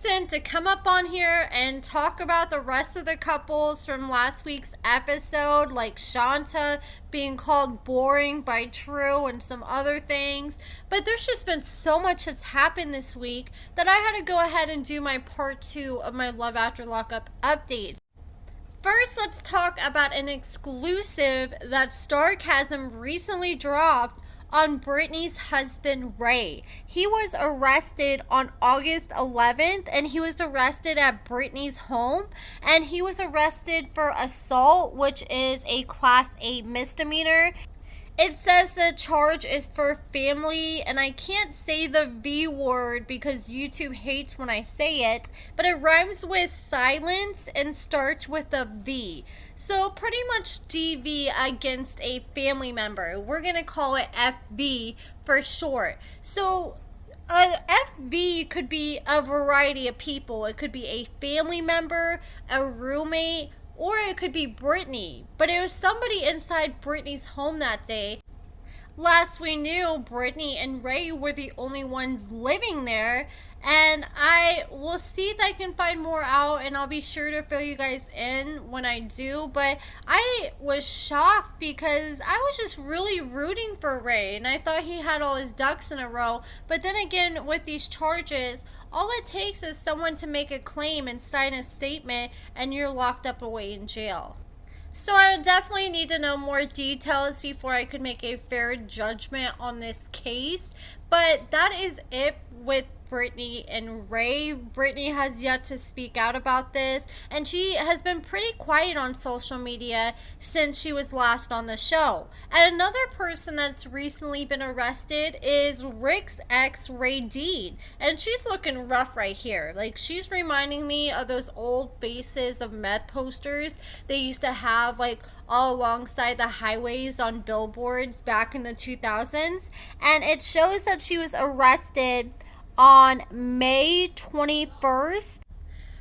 insistent to come up on here and talk about the rest of the couples from last week's episode, like Shanta being called boring by True and some other things. But there's just been so much that's happened this week that I had to go ahead and do my part 2 of my Love After Lockup updates. First, let's talk about an exclusive that Starcasm recently dropped on Britney's husband, Ray. He was arrested on August 11th, and he was arrested at Britney's home, and he was arrested for assault, which is a Class 8 misdemeanor. It says the charge is for family, and I can't say the V word because YouTube hates when I say it, but it rhymes with silence and starts with a V. So pretty much DV against a family member. We're going to call it FV for short. So FV could be a variety of people. It could be a family member, a roommate, or it could be Britney. But it was somebody inside Britney's home that day. Last we knew, Britney and Ray were the only ones living there. And I will see if I can find more out, and I'll be sure to fill you guys in when I do. But I was shocked because I was just really rooting for Ray, and I thought he had all his ducks in a row. But then again, with these charges, all it takes is someone to make a claim and sign a statement, and you're locked up away in jail. So I definitely need to know more details before I could make a fair judgment on this case. But that is it with Britney and Ray. Britney has yet to speak out about this, and she has been pretty quiet on social media since she was last on the show. And another person that's recently been arrested is Rick's ex, Ray Dean, and she's looking rough right here. Like, she's reminding me of those old faces of meth posters they used to have, like, all alongside the highways on billboards back in the 2000s. And it shows that she was arrested on May 21st.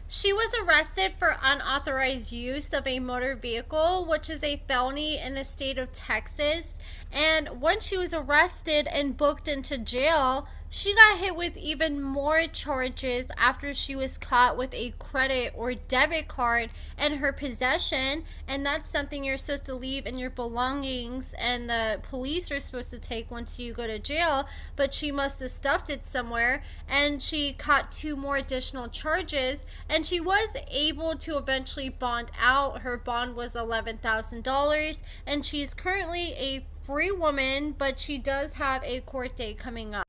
She was arrested for unauthorized use of a motor vehicle, which is a felony in the state of Texas. And once she was arrested and booked into jail, she got hit with even more charges after she was caught with a credit or debit card in her possession. And that's something you're supposed to leave in your belongings, and the police are supposed to take once you go to jail. But she must have stuffed it somewhere, and she caught 2 more additional charges. And she was able to eventually bond out. Her bond was $11,000, and she's currently a free woman, but she does have a court date coming up.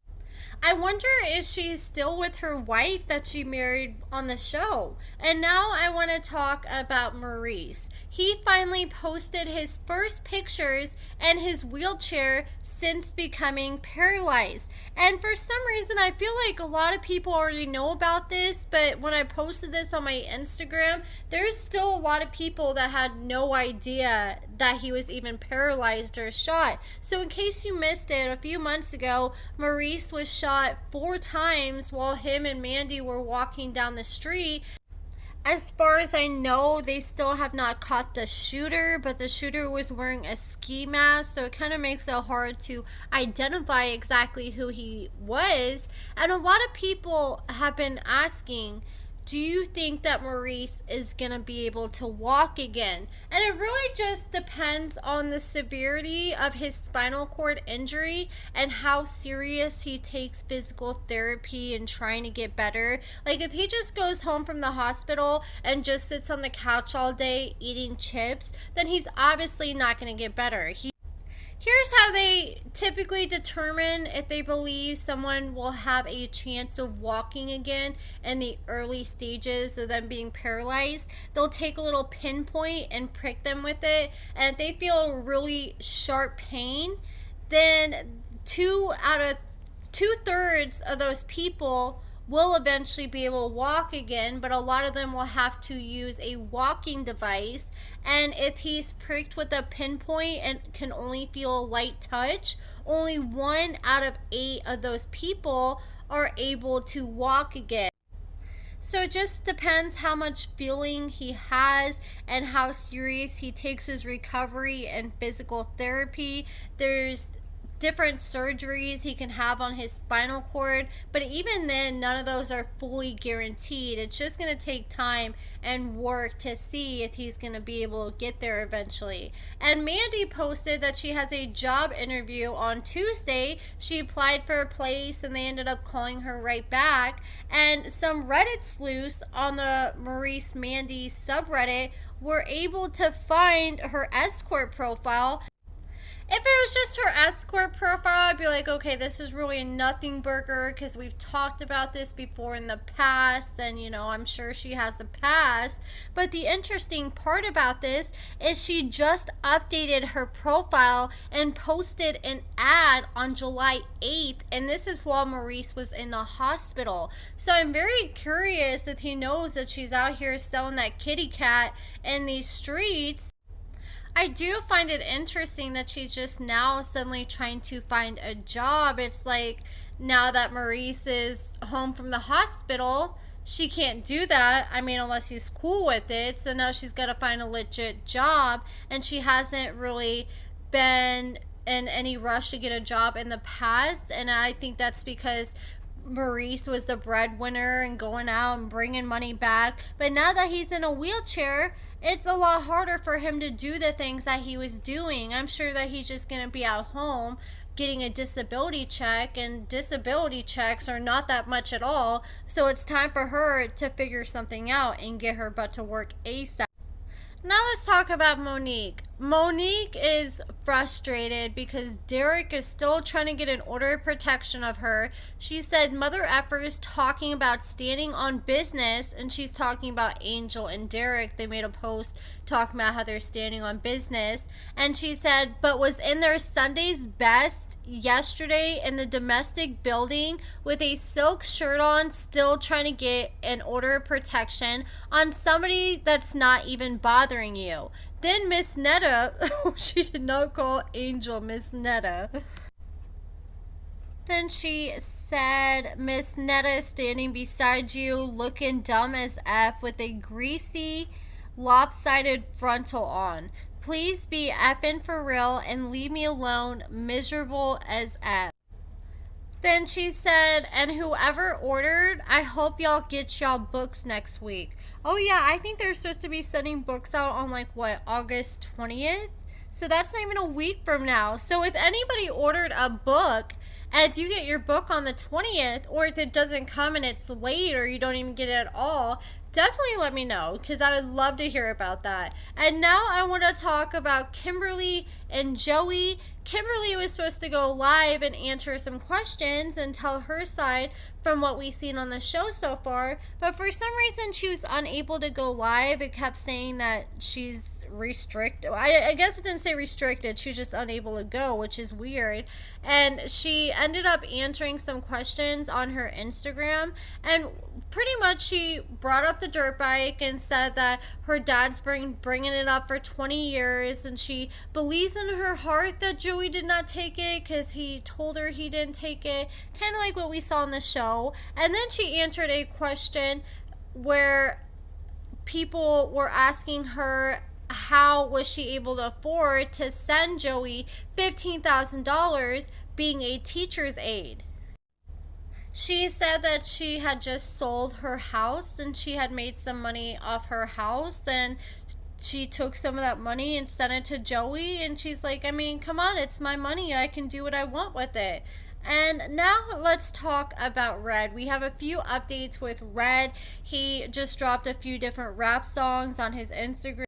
I wonder if she's still with her wife that she married on the show. And now I want to talk about Maurice. He finally posted his first pictures in his wheelchair since becoming paralyzed. And for some reason, I feel like a lot of people already know about this, but when I posted this on my Instagram, there's still a lot of people that had no idea that he was even paralyzed or shot. So in case you missed it, a few months ago, Maurice was shot 4 times while him and Mandy were walking down the street. As far as I know, they still have not caught the shooter, but the shooter was wearing a ski mask, so it kind of makes it hard to identify exactly who he was. And a lot of people have been asking, do you think that Maurice is going to be able to walk again? And it really just depends on the severity of his spinal cord injury and how serious he takes physical therapy and trying to get better. Like, if he just goes home from the hospital and just sits on the couch all day eating chips, then he's obviously not going to get better. Here's how they typically determine if they believe someone will have a chance of walking again in the early stages of them being paralyzed. They'll take a little pinpoint and prick them with it, and if they feel really sharp pain, then 2/3 of those people will eventually be able to walk again, but a lot of them will have to use a walking device. And if he's pricked with a pinpoint and can only feel a light touch, only 1 out of 8 of those people are able to walk again. So it just depends how much feeling he has and how serious he takes his recovery and physical therapy. There's different surgeries he can have on his spinal cord, but even then, none of those are fully guaranteed. It's just going to take time and work to see if he's going to be able to get there eventually. And Mandy posted that she has a job interview on Tuesday. She applied for a place and they ended up calling her right back. And some Reddit sleuths on the Maurice Mandy subreddit were able to find her escort profile. If it was just her escort profile, I'd be like, okay, this is really a nothing burger because we've talked about this before in the past, and I'm sure she has a past. But the interesting part about this is she just updated her profile and posted an ad on July 8th, and this is while Maurice was in the hospital. So I'm very curious if he knows that she's out here selling that kitty cat in these streets. I do find it interesting that she's just now suddenly trying to find a job. It's like now that Maurice is home from the hospital, she can't do that. I mean, unless he's cool with it. So now she's got to find a legit job, and she hasn't really been in any rush to get a job in the past. And I think that's because Maurice was the breadwinner and going out and bringing money back. But now that he's in a wheelchair, it's a lot harder for him to do the things that he was doing. I'm sure that he's just going to be at home getting a disability check, and disability checks are not that much at all. So it's time for her to figure something out and get her butt to work ASAP. Now let's talk about Monique. Monique is frustrated because Derek is still trying to get an order of protection of her. She said Mother Effer is talking about standing on business, and she's talking about Angel and Derek. They made a post talking about how they're standing on business. And she said, but was in their Sunday's best yesterday in the domestic building with a silk shirt on, still trying to get an order of protection on somebody that's not even bothering you. Then Miss Netta, she did not call Angel Miss Netta. Then she said, Miss Netta is standing beside you looking dumb as F with a greasy, lopsided frontal on. Please be effing for real and leave me alone, miserable as F. Then she said, and whoever ordered, I hope y'all get y'all books next week. Oh yeah, I think they're supposed to be sending books out on August 20th? So that's not even a week from now. So if anybody ordered a book, and if you get your book on the 20th, or if it doesn't come and it's late or you don't even get it at all, definitely let me know, because I would love to hear about that. And now I want to talk about Kimberly and Joey. Kimberly was supposed to go live and answer some questions and tell her side from what we've seen on the show so far, but for some reason she was unable to go live. It kept saying that she's restricted. I guess it didn't say restricted. She's just unable to go, which is weird. And she ended up answering some questions on her Instagram, and pretty much she brought up the dirt bike and said that her dad's bringing it up for 20 years, and she believes in her heart that Joey did not take it because he told her he didn't take it, kind of like what we saw on the show. And then she answered a question where people were asking her how was she able to afford to send Joey $15,000 being a teacher's aide. She said that she had just sold her house and she had made some money off her house, and she took some of that money and sent it to Joey, and she's like, I mean, come on, it's my money. I can do what I want with it. And now let's talk about Red. We have a few updates with Red. He just dropped a few different rap songs on his Instagram,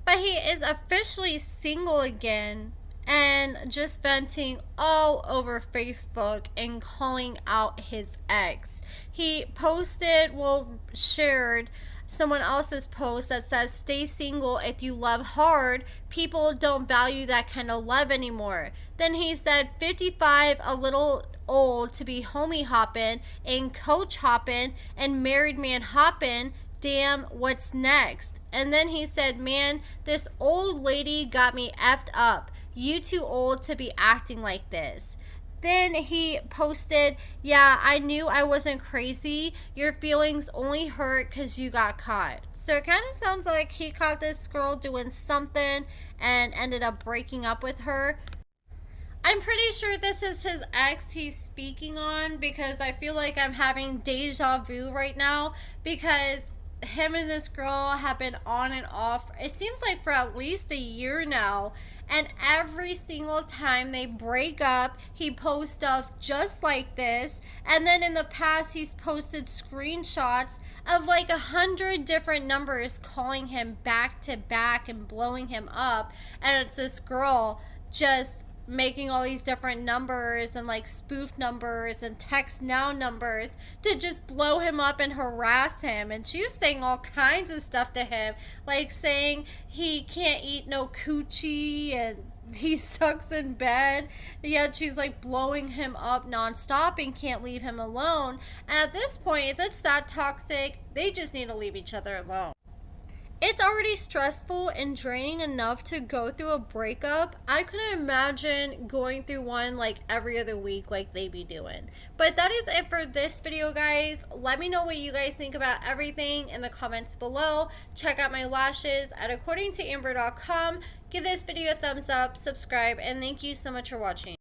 but he is officially single again and just venting all over Facebook and calling out his ex. He shared someone else's post that says, stay single if you love hard. People don't value that kind of love anymore. Then he said, 55, a little old to be homie hopping and coach hopping and married man hopping. Damn, what's next? And then he said, man, this old lady got me effed up. You too old to be acting like this. Then he posted, yeah, I knew I wasn't crazy. Your feelings only hurt because you got caught. So it kind of sounds like he caught this girl doing something and ended up breaking up with her. I'm pretty sure this is his ex he's speaking on, because I feel like I'm having deja vu right now, because him and this girl have been on and off, it seems like for at least a year now. And every single time they break up, he posts stuff just like this. And then in the past, he's posted screenshots of like 100 different numbers calling him back to back and blowing him up. And it's this girl just making all these different numbers and like spoof numbers and text now numbers to just blow him up and harass him. And she was saying all kinds of stuff to him, like saying he can't eat no coochie and he sucks in bed. Yet she's like blowing him up nonstop and can't leave him alone. And at this point, if it's that toxic, they just need to leave each other alone. It's already stressful and draining enough to go through a breakup. I couldn't imagine going through one like every other week like they be doing. But that is it for this video, guys. Let me know what you guys think about everything in the comments below. Check out my lashes at AccordingtoAmber.com. Give this video a thumbs up, subscribe, and thank you so much for watching.